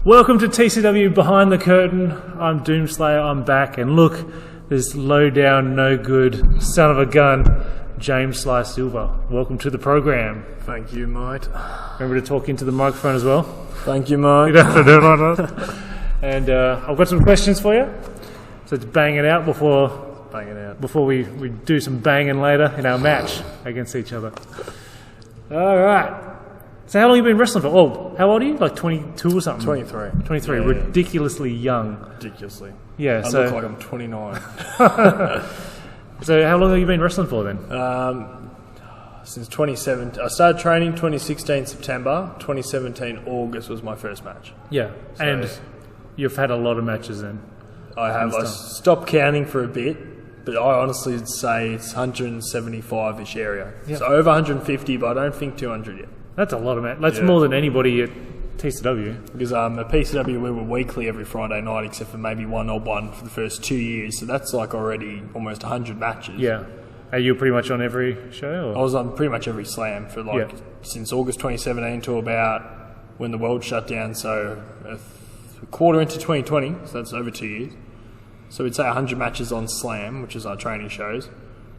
Welcome to TCW Behind the Curtain. I'm Doomslayer, I'm back, and look, this low down, no good son of a gun, James Sly Silver. Welcome to the program. Thank you, mate. Remember to talk into the microphone as well. Thank you, mate. You don't have to do it like that. And I've got some questions for you, so let's bang it out before we do some banging later in our match against each other. All right. So how long have you been wrestling for? Oh, how old are you? Like 22 or something? 23. 23, yeah, ridiculously young. Ridiculously. Yeah, I look like I'm 29. So how long have you been wrestling for then? Since 2017. I started training 2016 September. 2017 August was my first match. Yeah, so and you've had a lot of matches then. I have. I stopped counting for a bit, but I honestly would say it's 175-ish area. Yep. So over 150, but I don't think 200 yet. That's a lot of matches. That's more than anybody at TCW. Because at PCW we were weekly every Friday night, except for maybe one odd one for the first 2 years. So that's like already almost 100 matches. Yeah. Are you pretty much on every show? Or? I was on pretty much every slam for since August 2017 to about when the world shut down. So a quarter into 2020, so that's over 2 years. So we'd say 100 matches on slam, which is our training shows.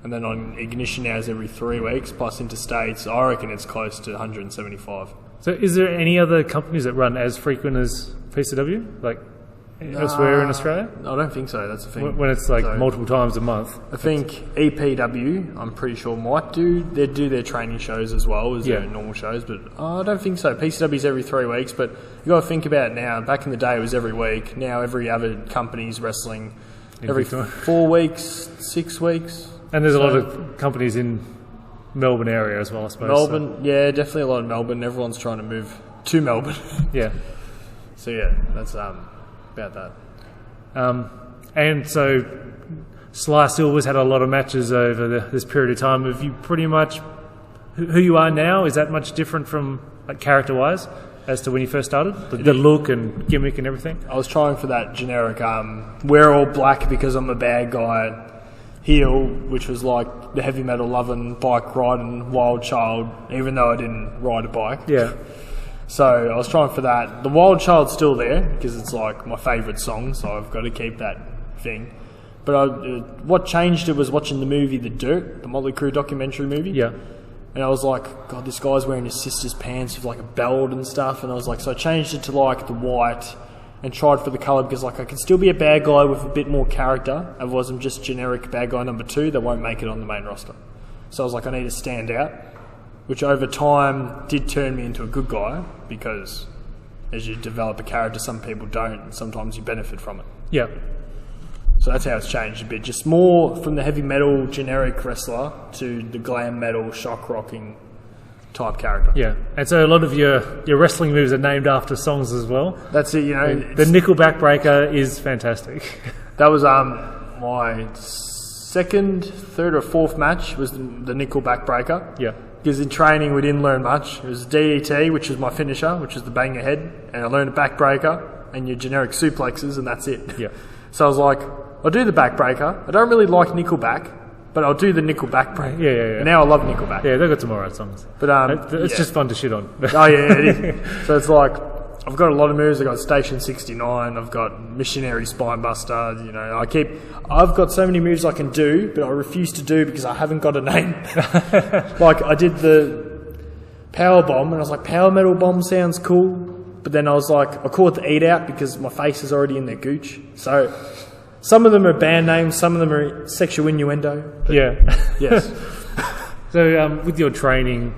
And then on Ignition Hours every 3 weeks, plus interstates, I reckon it's close to 175. So is there any other companies that run as frequent as PCW? Like elsewhere in Australia? I don't think so, that's the thing. When it's like multiple times a month? I think EPW, I'm pretty sure, they do their training shows as well as their normal shows, but I don't think so. PCW's every 3 weeks, but you got to think about it now. Back in the day it was every week. Now every other company's wrestling every 4 weeks, 6 weeks. And there's a lot of companies in Melbourne area as well, I suppose. Melbourne, yeah, definitely a lot in Melbourne. Everyone's trying to move to Melbourne. Yeah. So yeah, that's about that. And so Sly Silver's had a lot of matches over this period of time. Have you pretty much who you are now? Is that much different from like character-wise as to when you first started? The look and gimmick and everything. I was trying for that generic. Wear all black because I'm a bad guy. Heel, which was like the heavy metal loving, bike riding, wild child, even though I didn't ride a bike. Yeah. So I was trying for that. The Wild Child's still there because it's like my favourite song, so I've got to keep that thing. But what changed it was watching the movie The Dirt, the Motley Crue documentary movie. Yeah. And I was like, God, this guy's wearing his sister's pants with like a belt and stuff. And I was like, so I changed it to like the white and tried for the colour because like I can still be a bad guy with a bit more character. Otherwise I'm just generic bad guy number 2 that won't make it on the main roster. So I was like, I need to stand out, which over time did turn me into a good guy because as you develop a character, some people don't, and sometimes you benefit from it. Yeah. So that's how it's changed a bit. Just more from the heavy metal generic wrestler to the glam metal shock rocking type character. Yeah, and so a lot of your wrestling moves are named after songs as well. That's it, you know. The Nickel Backbreaker is fantastic. That was my second, third or fourth match was the Nickel Backbreaker. Yeah. Because in training we didn't learn much. It was DDT, which was my finisher, which is the bang your head, and I learned a backbreaker and your generic suplexes, and that's it. Yeah. So I was like, I'll do the backbreaker. I don't really like Nickelback, but I'll do the Nickel Backbreaker. Yeah. And now I love Nickelback. Yeah, they've got some alright songs. But it's just fun to shit on. Oh yeah, it is. So it's like I've got a lot of moves. I've got Station 69. I've got Missionary Spinebuster. You know, I've got so many moves I can do, but I refuse to do because I haven't got a name. Like I did the Power Bomb, and I was like, Power Metal Bomb sounds cool. But then I was like, I call it the Eat Out because my face is already in their gooch. So some of them are band names, some of them are sexual innuendo. Yeah. Yes. So with your training,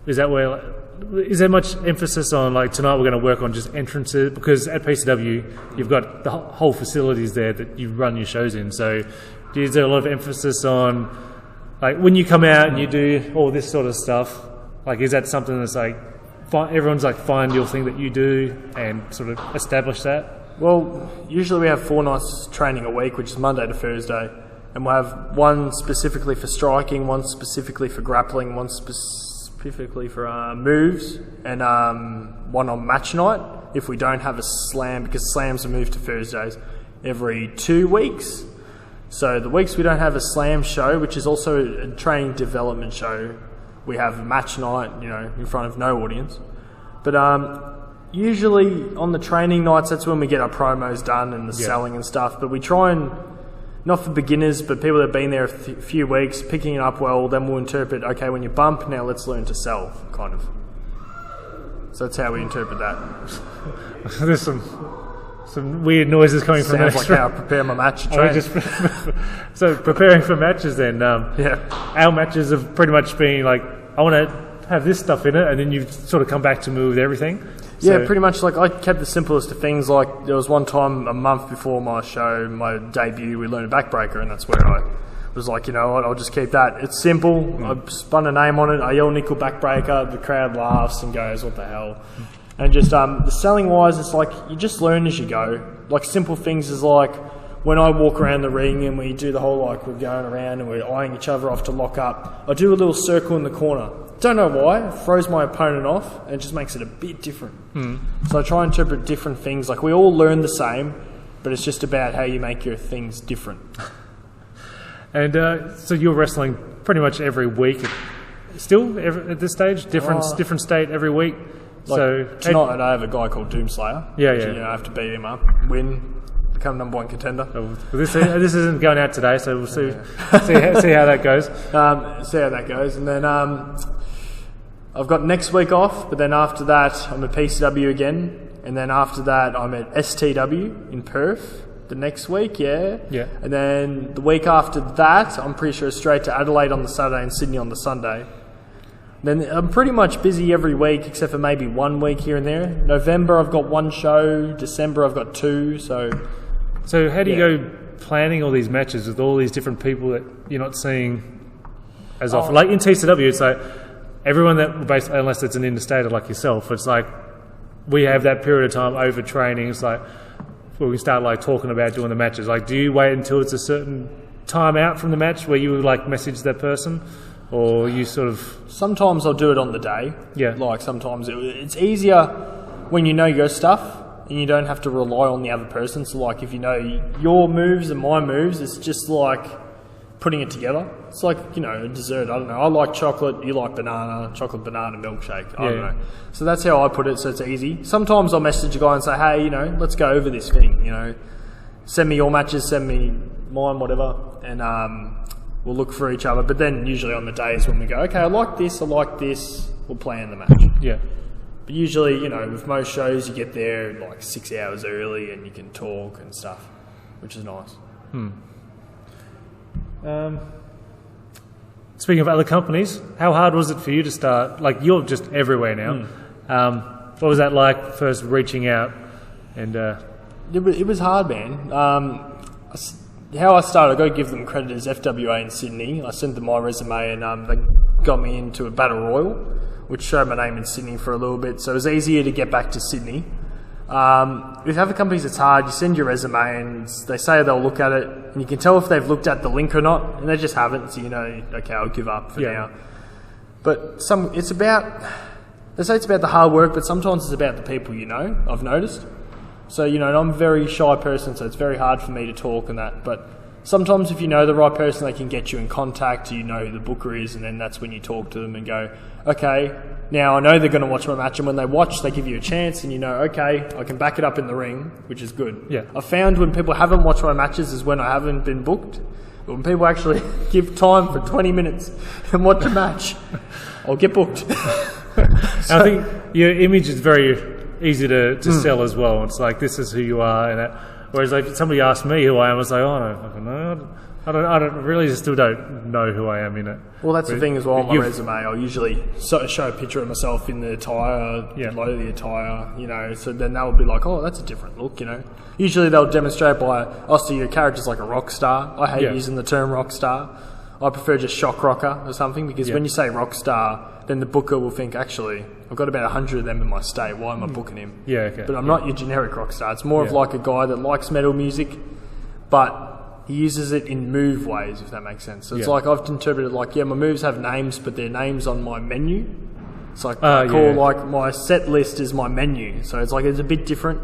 is there much emphasis on like tonight we're going to work on just entrances? Because at PCW you've got the whole facilities there that you run your shows in. So is there a lot of emphasis on like when you come out and you do all this sort of stuff? Like is that something that's like everyone's like find your thing that you do and sort of establish that? Well, usually we have 4 nights training a week, which is Monday to Thursday, and we'll have one specifically for striking, one specifically for grappling, one specifically for moves, and one on match night if we don't have a slam, because slams are moved to Thursdays every 2 weeks. So the weeks we don't have a slam show, which is also a training development show, we have a match night, you know, in front of no audience. But Usually on the training nights, that's when we get our promos done and the selling and stuff. But we try and, not for beginners, but people that have been there a few weeks, picking it up well, then we'll interpret, okay, when you bump, now let's learn to sell, kind of. So that's how we interpret that. There's some weird noises coming from the Sounds like how I prepare my match. So preparing for matches then, our matches have pretty much been like, I want to have this stuff in it, and then you sort of come back to me with everything. Yeah, pretty much. Like, I kept the simplest of things. Like, there was one time a month before my show, my debut, we learned a backbreaker, and that's where I was like, you know what, I'll just keep that. It's simple. I spun a name on it. I yell nickel backbreaker. The crowd laughs and goes, what the hell? And just the selling wise, it's like you just learn as you go. Like, simple things is like when I walk around the ring and we do the whole, like, we're going around and we're eyeing each other off to lock up, I do a little circle in the corner. Don't know why. It throws my opponent off and it just makes it a bit different. So I try and interpret different things. Like, we all learn the same, but it's just about how you make your things different. And so you're wrestling pretty much every week, still at this stage, different state every week. Like, so tonight I have a guy called DOOMSLAYER. Yeah. You know, I have to beat him up, win, become number one contender. This isn't going out today, so we'll see how that goes. And then I've got next week off, but then after that I'm at PCW again, and then after that I'm at STW in Perth the next week, and then the week after that I'm pretty sure straight to Adelaide on the Saturday and Sydney on the Sunday. Then I'm pretty much busy every week except for maybe 1 week here and there. November I've got 1 show, December I've got 2, so how do you go planning all these matches with all these different people that you're not seeing as often? Like in TCW, it's like everyone that basically, unless it's an interstater like yourself, it's like we have that period of time over training. It's like where we start like talking about doing the matches. Like, do you wait until it's a certain time out from the match where you like message that person, or you sort of? Sometimes I'll do it on the day. Yeah. Like sometimes it's easier when you know your stuff and you don't have to rely on the other person. So like if you know your moves and my moves, it's just like putting it together. It's like, you know, a dessert. I don't know. I like chocolate. You like banana. Chocolate banana milkshake. I don't know. So that's how I put it. So it's easy. Sometimes I'll message a guy and say, hey, you know, let's go over this thing. You know, send me your matches, send me mine, whatever, and we'll look for each other. But then usually on the days when we go, okay, I like this, we'll plan the match. Yeah. But usually, you know, with most shows, you get there like 6 hours early and you can talk and stuff, which is nice. Speaking of other companies, how hard was it for you to start? Like, you're just everywhere now. What was that like, first reaching out? And it was hard, man. How I started, I've got to give them credit, is FWA in Sydney. I sent them my resume and they got me into a battle royal, which showed my name in Sydney for a little bit. So it was easier to get back to Sydney. With other companies, it's hard. You send your resume and they say they'll look at it, and you can tell if they've looked at the link or not, and they just haven't. So you know, okay, I'll give up for now. But they say it's about the hard work, but sometimes it's about the people you know. I've noticed. So you know, and I'm a very shy person, so it's very hard for me to talk and that. But sometimes if you know the right person, they can get you in contact. You know who the booker is, and then that's when you talk to them and go, okay, now I know they're going to watch my match, and when they watch, they give you a chance, and you know, okay, I can back it up in the ring, which is good. Yeah. I found when people haven't watched my matches is when I haven't been booked. But when people actually give time for 20 minutes and watch a match, I'll get booked. I think your image is very easy to sell as well. It's like, this is who you are, and that. Whereas like if somebody asked me who I am, I was like, oh, I don't fucking know. I don't really still don't know who I am in it. Well, that's the thing as well on my resume. I'll usually show a picture of myself in the attire, below the attire, you know, so then they'll be like, oh, that's a different look, you know. Usually they'll demonstrate by, oh, so your character's like a rock star. I hate using the term rock star. I prefer just shock rocker or something, because when you say rock star, then the booker will think, actually, I've got about 100 of them in my state. Why am I booking him? Yeah, okay. But I'm not your generic rock star. It's more of like a guy that likes metal music, but he uses it in move ways, if that makes sense. So it's like I've interpreted like, my moves have names, but they're names on my menu. It's like I call like my set list is my menu. So it's like it's a bit different.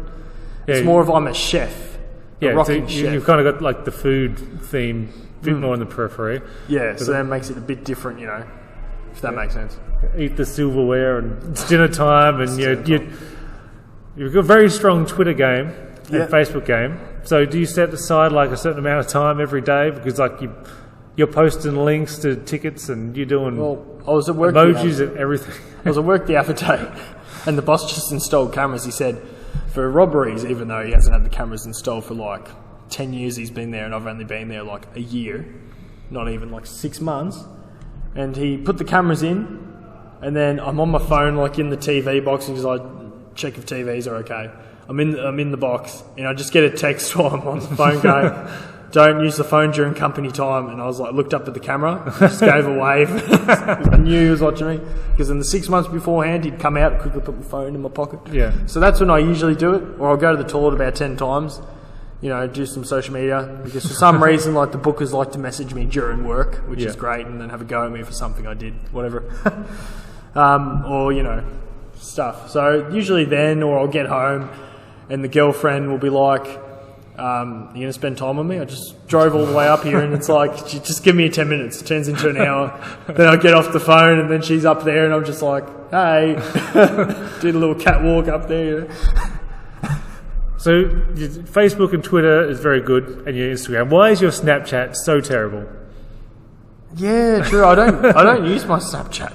It's more of I'm a chef. Rocking chef. You've kind of got like the food theme a bit more in the periphery. Yeah, so that makes it a bit different, you know, if that makes sense. Eat the silverware and it's dinner time, and You've got a very strong Twitter game and Yeah. Facebook game. So do you set aside like a certain amount of time every day? Because like you're posting links to tickets and you're doing Well, I was at work. emojis and everything. I was at work the other day, and the boss just installed cameras. He said, for robberies, even though he hasn't had the cameras installed for like 10 years, he's been there, and I've only been there like a year, not even like 6 months. And he put the cameras in, and then I'm on my phone, like in the TV box, and he's like, check if TVs are okay. I'm in the box, and I just get a text while I'm on the phone going, don't use the phone during company time. And I was like, looked up at the camera, just gave a wave. I knew he was watching me, because in the 6 months beforehand, he'd come out and quickly put my phone in my pocket. Yeah. So that's when I usually do it, or I'll go to the toilet about 10 times, you know, do some social media, because for some reason, like the bookers like to message me during work, which is great, and then have a go at me for something I did, whatever. Or, you know, stuff. So usually then, or I'll get home, and the girlfriend will be like, you going to spend time with me? I just drove all the way up here, and it's like, just give me 10 minutes. It turns into an hour. Then I get off the phone, and then she's up there, and I'm just like, hey. Did a little catwalk up there. You know? So your Facebook and Twitter is very good, and your Instagram. Why is your Snapchat so terrible? Yeah, true. I don't use my Snapchat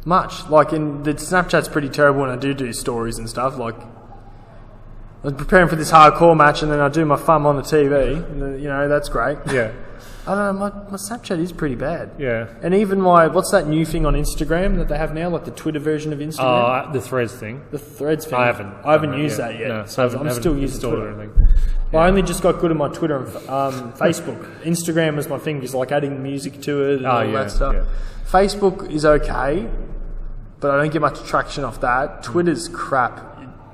much. Like, the Snapchat's pretty terrible when I do stories and stuff. Like, I was preparing for this hardcore match, and then I do my thumb on the TV. And then, you know, that's great. Yeah. I don't know. My Snapchat is pretty bad. Yeah. And even what's that new thing on Instagram that they have now, like the Twitter version of Instagram? Oh, the Threads thing. The Threads thing. I haven't used that yet. No, so I'm still using Twitter. or anything. Well, I only just got good at my Twitter and Facebook. Instagram was my thing, just like adding music to it and all that stuff. Yeah. Facebook is okay, but I don't get much traction off that. Twitter's crap.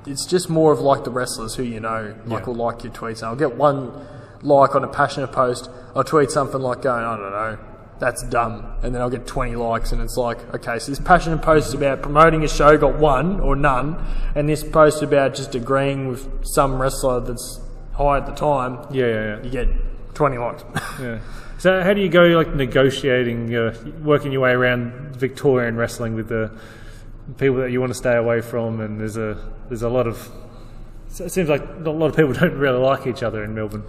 It's just more of like the wrestlers who you know, like will like your tweets. And I'll get one like on a passionate post. I'll tweet something like going, I don't know, that's dumb. And then I'll get 20 likes, and it's like, okay, so this passionate post about promoting a show got one or none, and this post about just agreeing with some wrestler that's high at the time, you get 20 likes. Yeah. So how do you go like negotiating, working your way around Victorian wrestling with the people that you want to stay away from? And there's a lot of, it seems like a lot of people don't really like each other in Melbourne.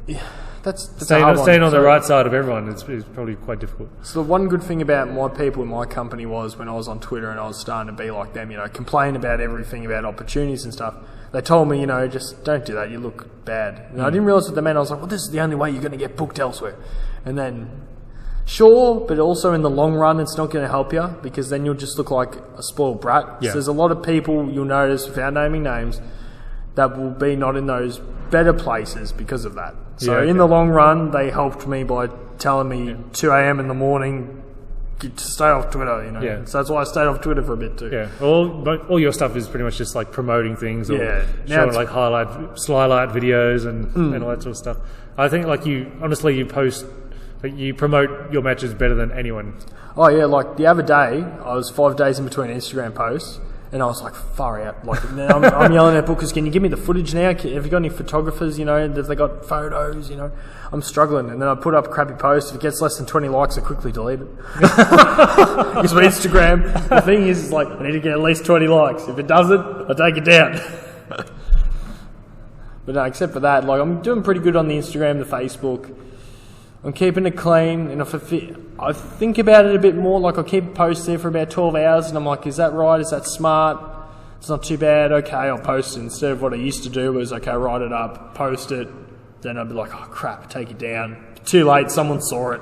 Yeah, that's staying on the right side of everyone is probably quite difficult. So the one good thing about my people in my company was when I was on Twitter and I was starting to be like them, you know, complain about everything, about opportunities and stuff. They told me, you know, just don't do that. You look bad. And I didn't realise what they meant. I was like, well, this is the only way you're going to get booked elsewhere. And then, sure, but also in the long run, it's not going to help you, because then you'll just look like a spoiled brat. Yeah. So there's a lot of people you'll notice, without naming names, that will be not in those better places because of that. So in the long run, they helped me by telling me 2 a.m. in the morning to stay off Twitter, you know. Yeah. So that's why I stayed off Twitter for a bit too. Yeah. All your stuff is pretty much just like promoting things or showing like highlight videos and all that sort of stuff. I think like you post, like you promote your matches better than anyone. Oh yeah, like the other day, I was 5 days in between Instagram posts, and I was like, far out. Like, I'm yelling at bookers, can you give me the footage now? Have you got any photographers, you know? Have they got photos, you know? I'm struggling. And then I put up a crappy post. If it gets less than 20 likes, I quickly delete it. Because my Instagram, the thing is like, I need to get at least 20 likes. If it doesn't, I take it down. But no, except for that, like, I'm doing pretty good on the Instagram, the Facebook. I'm keeping it clean, and if I think about it a bit more, like I'll keep a post there for about 12 hours, and I'm like, is that right? Is that smart? It's not too bad. Okay, I'll post it. Instead of what I used to do was, okay, write it up, post it, then I'd be like, oh crap, take it down. Too late, someone saw it.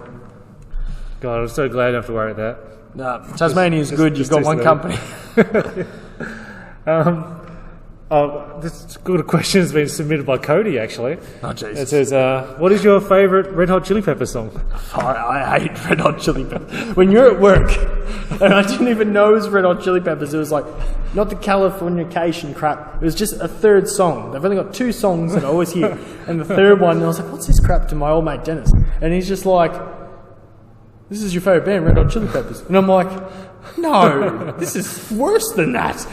God, I'm so glad I don't have to worry about that. No, Tasmania is good. You've got one company. This good question has been submitted by Cody, actually. Oh, jeez. It says, what is your favourite Red Hot Chili Pepper song? I hate Red Hot Chili Peppers. When you're at work, and I didn't even know it was Red Hot Chili Peppers, it was like, not the Californication crap, it was just a third song. They've only got 2 songs that I always hear, and the third one, and I was like, what's this crap, to my old mate Dennis? And he's just like, this is your favourite band, Red Hot Chili Peppers. And I'm like, no, this is worse than that.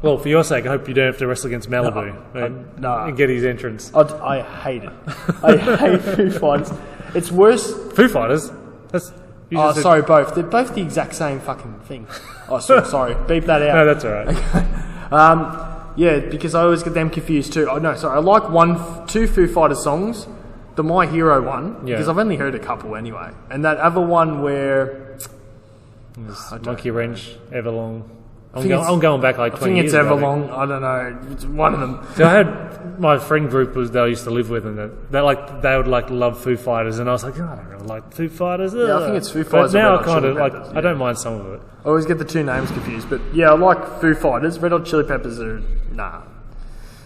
Well, for your sake, I hope you don't have to wrestle against Malibu and get his entrance. I hate it. I hate Foo Fighters. It's worse. Foo Fighters? Oh, sorry, both. They're both the exact same fucking thing. Oh, sorry. Beep that out. No, that's all right. Yeah, because I always get them confused too. Oh, no, sorry. I like two Foo Fighters songs. The My Hero one, because I've only heard a couple anyway. And that other one where... Monkey Wrench, Everlong. I'm going back like 20 years ago. I think it's Everlong. I don't know. It's one of them. So I had my friend group that I used to live with, and they would love Foo Fighters, and I was like, I don't really like Foo Fighters. Yeah, I think it's Foo Fighters. But now I kind of like. Yeah. I don't mind some of it. I always get the two names confused, but yeah, I like Foo Fighters. Red Hot Chili Peppers are nah.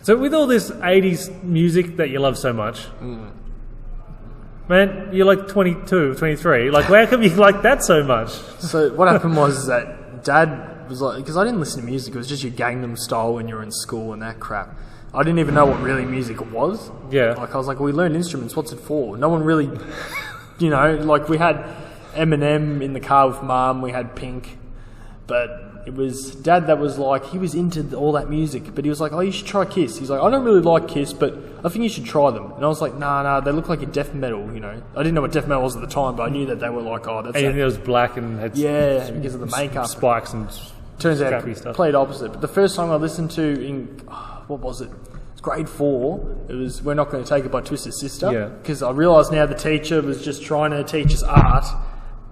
So with all this 80s music that you love so much. Man, you're like 22, 23. Like, where come you like that so much? So what happened was that Dad was like, because I didn't listen to music, it was just your Gangnam Style when you were in school and that crap. I didn't even know what really music was. Yeah. Like, I was like, we learn instruments, what's it for? No one really, like we had Eminem in the car with Mum, we had Pink, but it was Dad that was like, he was into all that music, but he was like, oh, you should try Kiss. He's like, I don't really like Kiss, but I think you should try them. And I was like, nah, they look like a death metal, I didn't know what death metal was at the time, but I knew that they were like, oh, that's... And it was black and had because of the makeup. Spikes and turns out stuff. Played opposite. But the first song I listened to in, what was it? It's grade 4. It was We're Not Going to Take It by Twisted Sister. Yeah. Because I realised now the teacher was just trying to teach us art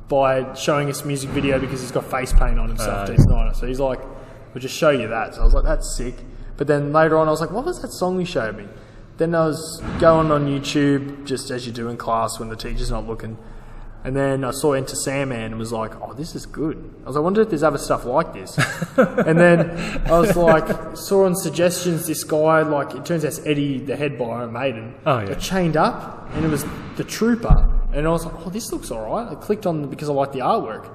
by showing us music video because he's got face paint on himself. So he's like, we'll just show you that. So I was like, that's sick. But then later on I was like, what was that song you showed me? Then I was going on YouTube, just as you do in class when the teacher's not looking. And then I saw Enter Sandman and was like, oh, this is good. I was like, I wonder if there's other stuff like this. And then I was like, saw on suggestions this guy, like, it turns out it's Eddie, the head by Iron Maiden, got chained up, and it was The Trooper. And I was like, oh, this looks all right. I clicked on because I like the artwork.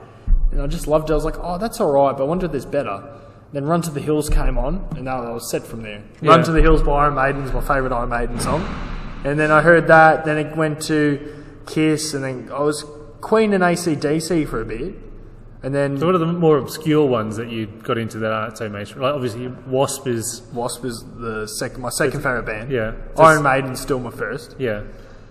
And I just loved it. I was like, oh, that's all right, but I wonder if there's better. Then Run to the Hills came on, and I was set from there. Yeah. Run to the Hills by Iron Maiden is my favourite Iron Maiden song. And then I heard that, then it went to Kiss, and then I was Queen and AC/DC for a bit. And then... So what are the more obscure ones that you got into that aren't so mainstream? Like, obviously, Wasp is my second favourite band. Yeah. Iron Maiden's still my first. Yeah.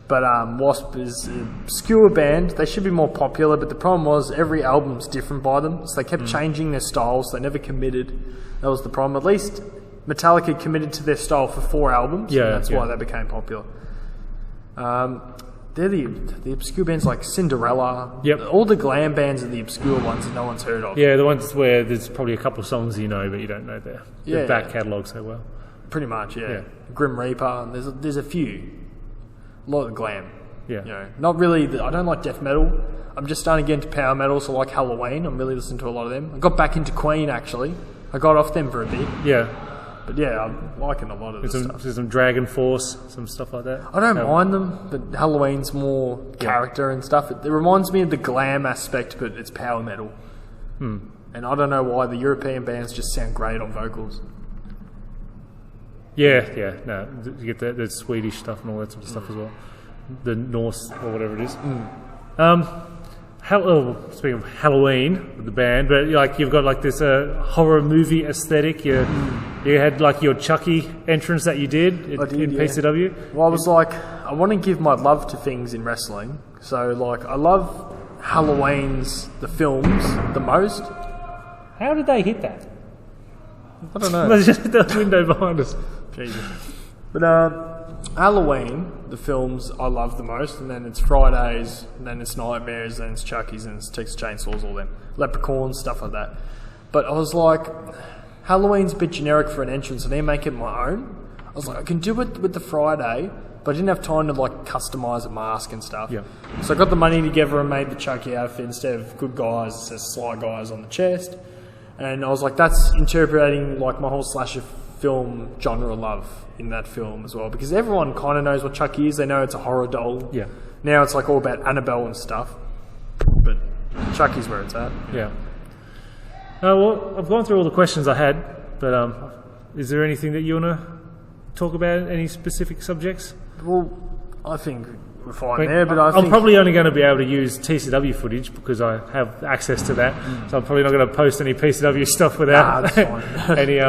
But Wasp is an obscure band. They should be more popular, but the problem was every album's different by them. So they kept changing their styles. They never committed. That was the problem. At least Metallica committed to their style for 4 albums. Yeah, and that's why they became popular. They're the obscure bands like Cinderella. Yep. All the glam bands are the obscure ones that no one's heard of. Yeah, the ones where there's probably a couple of songs you know, but you don't know their back catalogue so well. Pretty much, yeah. Grim Reaper. There's a few. A lot of glam. Yeah. Not really. I don't like death metal. I'm just starting to get into power metal, so I like Halloween. I'm really listening to a lot of them. I got back into Queen, actually. I got off them for a bit. Yeah. But yeah, I'm liking a lot of this stuff. Some Dragon Force, some stuff like that. I don't mind them, but Halloween's more character and stuff. It reminds me of the glam aspect, but it's power metal. And I don't know why the European bands just sound great on vocals. Yeah. No, you get the Swedish stuff and all that sort of stuff as well. The Norse or whatever it is. Speaking of Halloween with the band, but like you've got like this horror movie aesthetic. You had like your Chucky entrance that you did in PCW. Well, I was like, I want to give my love to things in wrestling. So like, I love Halloween's the films the most. How did they hit that? I don't know. There's just the window behind us. Jesus. But Halloween, the films I love the most, and then it's Fridays, and then it's Nightmares, and it's Chucky's, and it's Texas Chainsaws, all them. Leprechauns, stuff like that. But I was like, Halloween's a bit generic for an entrance, and then make it my own. I was like, I can do it with the Friday, but I didn't have time to like customise a mask and stuff. Yeah. So I got the money together and made the Chucky outfit. Instead of good guys, it says Sly Guys on the chest. And I was like, that's interpreting like my whole slasher film genre love in that film as well, because everyone kind of knows what Chucky is. They know it's a horror doll. Yeah. Now it's like all about Annabelle and stuff, but Chucky's where it's at. Yeah. Well, I've gone through all the questions I had, but is there anything that you want to talk about? Any specific subjects? Well, I think we're fine there, but I'm probably only going to be able to use TCW footage because I have access to that. So I'm probably not going to post any PCW stuff without any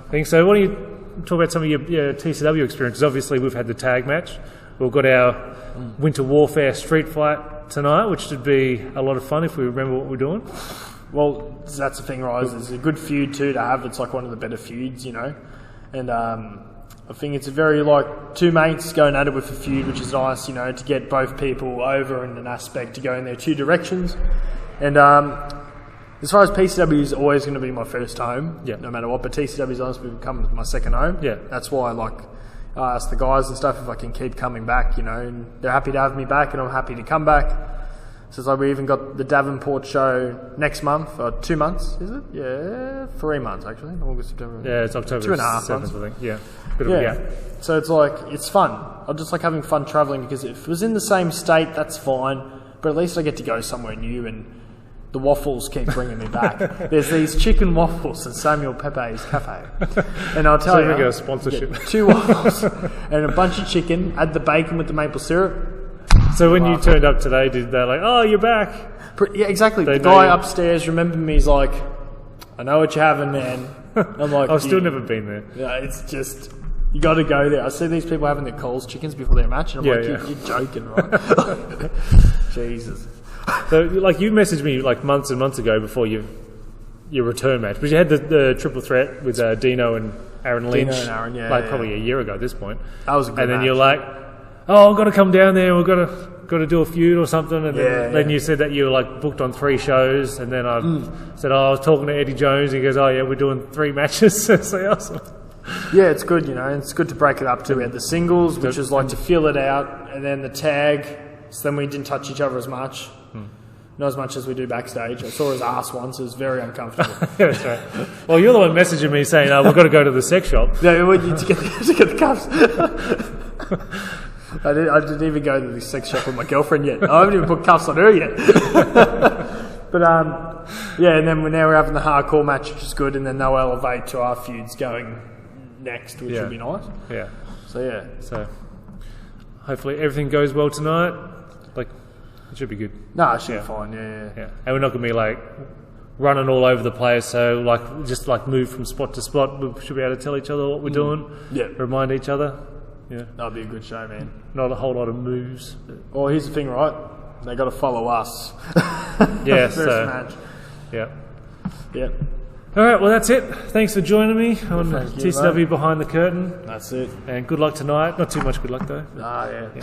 things. So why don't you talk about some of your TCW experiences? Obviously, we've had the tag match. We've got our Winter Warfare Street Fight tonight, which should be a lot of fun if we remember what we're doing. Well, that's the thing, right? It's a good feud too to have. It's like one of the better feuds, you know. And I think it's a very like two mates going at it with a feud, which is nice, you know, to get both people over in an aspect to go in their two directions. And as far as PCW is always going to be my first home, no matter what. But TCW is honestly become my second home. Yeah, that's why I ask the guys and stuff if I can keep coming back, you know, and they're happy to have me back, and I'm happy to come back. So it's like we even got the Davenport show next month, or 2 months, is it? Yeah, 3 months actually. August, September. Yeah, it's October 2.5 months. I think. Yeah, bit of a gap. So it's like, it's fun. I just like having fun travelling, because if it was in the same state, that's fine. But at least I get to go somewhere new, and the waffles keep bringing me back. There's these chicken waffles at Samuel Pepe's Cafe. And I'll tell you, a sponsorship. 2 waffles and a bunch of chicken, add the bacon with the maple syrup. So when you turned up today, did they like, oh, you're back? Yeah, exactly. The guy upstairs remembered me. He's like, I know what you're having, man. I'm like, I've still never been there. Yeah, it's just, you got to go there. I see these people having their Coles chickens before their match, and I'm you're joking, right? Jesus. So, like, you messaged me like months and months ago before your return match, but you had the triple threat with Dino and Aaron Lynch, probably a year ago at this point. That was a good match. And then you're like, oh, I've got to come down there. We've got to do a feud or something. And then you said that you were like booked on 3 shows, and then I said, oh, I was talking to Eddie Jones. He goes, oh yeah, we're doing 3 matches. So awesome. Yeah, it's good, you know. It's good to break it up too. We had the singles, which was like to feel it out, and then the tag. So then we didn't touch each other as much. Not as much as we do backstage. I saw his ass once. It was very uncomfortable. Yeah, that's right. Well, you're the one messaging me saying, "Oh, we've got to go to the sex shop." No, to get the cuffs. I didn't even go to the sex shop with my girlfriend yet. I haven't even put cuffs on her yet. But and then now we're having the hardcore match, which is good, and then they'll elevate to our feuds going next, which will be nice. Yeah. So hopefully everything goes well tonight. Like, it should be good. No, it should be fine. Yeah. And we're not going to be like running all over the place. So like just like move from spot to spot. We should be able to tell each other what we're doing. Yeah. Remind each other. Yeah. That'll be a good show, man. Not a whole lot of moves. Well, here's the thing, right? They got to follow us. Yeah. First match. Yeah. Yeah. All right. Well, that's it. Thanks for joining me on TCW Behind the Curtain. That's it. And good luck tonight. Not too much good luck though. Yeah.